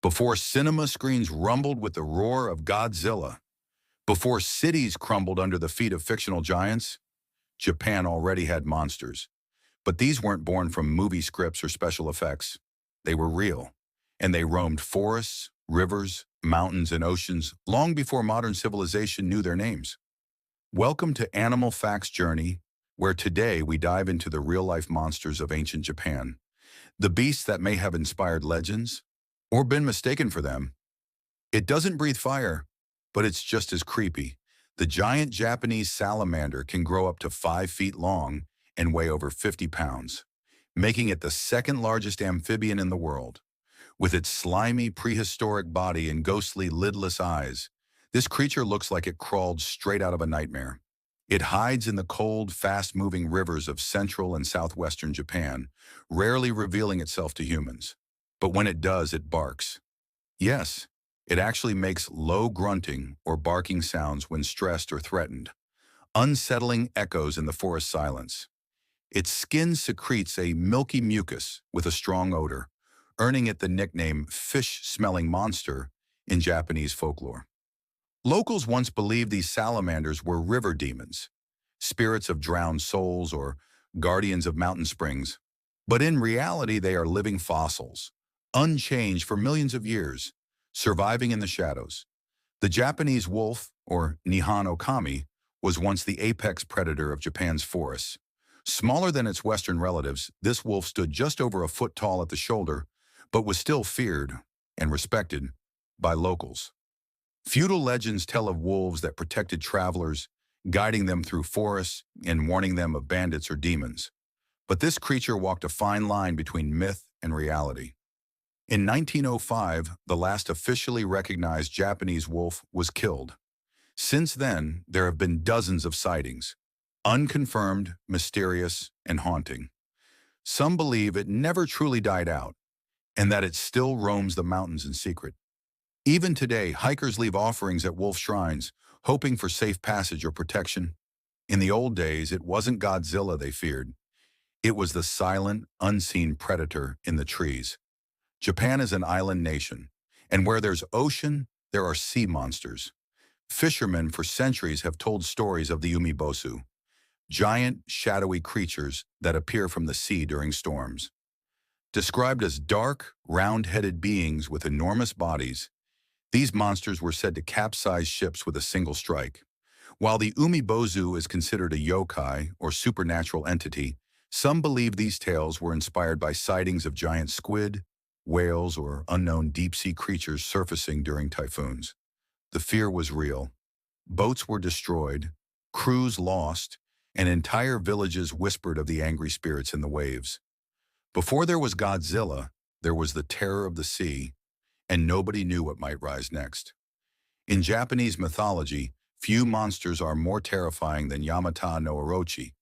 Before cinema screens rumbled with the roar of Godzilla, before cities crumbled under the feet of fictional giants, Japan already had monsters. But these weren't born from movie scripts or special effects. They were real, and they roamed forests, rivers, mountains, and oceans long before modern civilization knew their names. Welcome to Animal Facts Journey, where today we dive into the real-life monsters of ancient Japan, the beasts that may have inspired legends or been mistaken for them. It doesn't breathe fire, but it's just as creepy. The giant Japanese salamander can grow up to 5 feet long and weigh over 50 pounds, making it the second largest amphibian in the world. With its slimy prehistoric body and ghostly lidless eyes, this creature looks like it crawled straight out of a nightmare. It hides in the cold, fast-moving rivers of central and southwestern Japan, rarely revealing itself to humans. But when it does, it barks. Yes, it actually makes low grunting or barking sounds when stressed or threatened, unsettling echoes in the forest silence. Its skin secretes a milky mucus with a strong odor, earning it the nickname fish-smelling monster in Japanese folklore. Locals once believed these salamanders were river demons, spirits of drowned souls or guardians of mountain springs. But in reality, they are living fossils, unchanged for millions of years, surviving in the shadows. The Japanese wolf, or Nihon Okami, was once the apex predator of Japan's forests. Smaller than its western relatives, this wolf stood just over a foot tall at the shoulder, but was still feared and respected by locals. Feudal legends tell of wolves that protected travelers, guiding them through forests and warning them of bandits or demons. But this creature walked a fine line between myth and reality. In 1905, the last officially recognized Japanese wolf was killed. Since then, there have been dozens of sightings, unconfirmed, mysterious, and haunting. Some believe it never truly died out, and that it still roams the mountains in secret. Even today, hikers leave offerings at wolf shrines, hoping for safe passage or protection. In the old days, it wasn't Godzilla they feared. It was the silent, unseen predator in the trees. Japan is an island nation, and where there's ocean, there are sea monsters. Fishermen for centuries have told stories of the Umibōzu, giant, shadowy creatures that appear from the sea during storms. Described as dark, round-headed beings with enormous bodies, these monsters were said to capsize ships with a single strike. While the Umibōzu is considered a yokai, or supernatural entity, some believe these tales were inspired by sightings of giant squid, whales, or unknown deep-sea creatures surfacing during typhoons. The fear was real. Boats were destroyed, crews lost, and entire villages whispered of the angry spirits in the waves. Before there was Godzilla, there was the terror of the sea, and nobody knew what might rise next. In Japanese mythology, few monsters are more terrifying than Yamata no Orochi,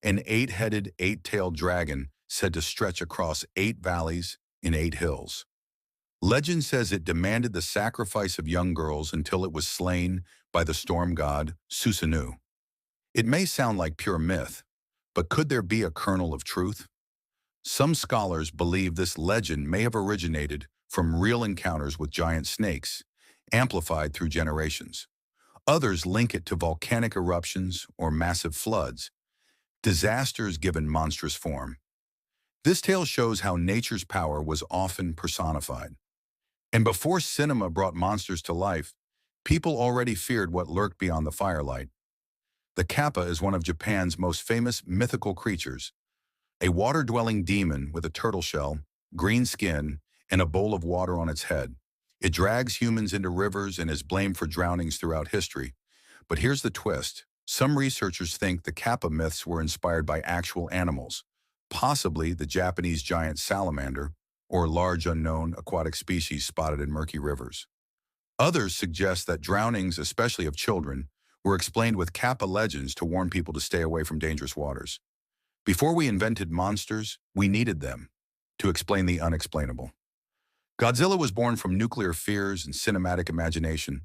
an 8-headed, 8-tailed dragon said to stretch across 8 valleys in 8 hills. Legend says it demanded the sacrifice of young girls until it was slain by the storm god Susanoo. It may sound like pure myth, but could there be a kernel of truth? Some scholars believe this legend may have originated from real encounters with giant snakes, amplified through generations. Others link it to volcanic eruptions or massive floods, disasters given monstrous form. This tale shows how nature's power was often personified. And before cinema brought monsters to life, people already feared what lurked beyond the firelight. The Kappa is one of Japan's most famous mythical creatures, a water-dwelling demon with a turtle shell, green skin, and a bowl of water on its head. It drags humans into rivers and is blamed for drownings throughout history. But here's the twist. Some researchers think the Kappa myths were inspired by actual animals, possibly the Japanese giant salamander or large unknown aquatic species spotted in murky rivers. Others suggest that drownings, especially of children, were explained with Kappa legends to warn people to stay away from dangerous waters. Before we invented monsters, we needed them to explain the unexplainable. Godzilla was born from nuclear fears and cinematic imagination,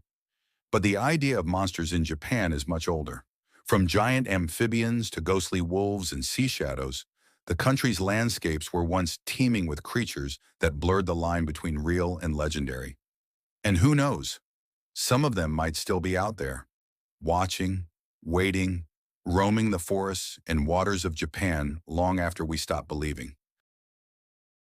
but the idea of monsters in Japan is much older. From giant amphibians to ghostly wolves and sea shadows, The country's landscapes were once teeming with creatures that blurred the line between real and legendary. And who knows, some of them might still be out there, watching, waiting, roaming the forests and waters of Japan long after we stop believing.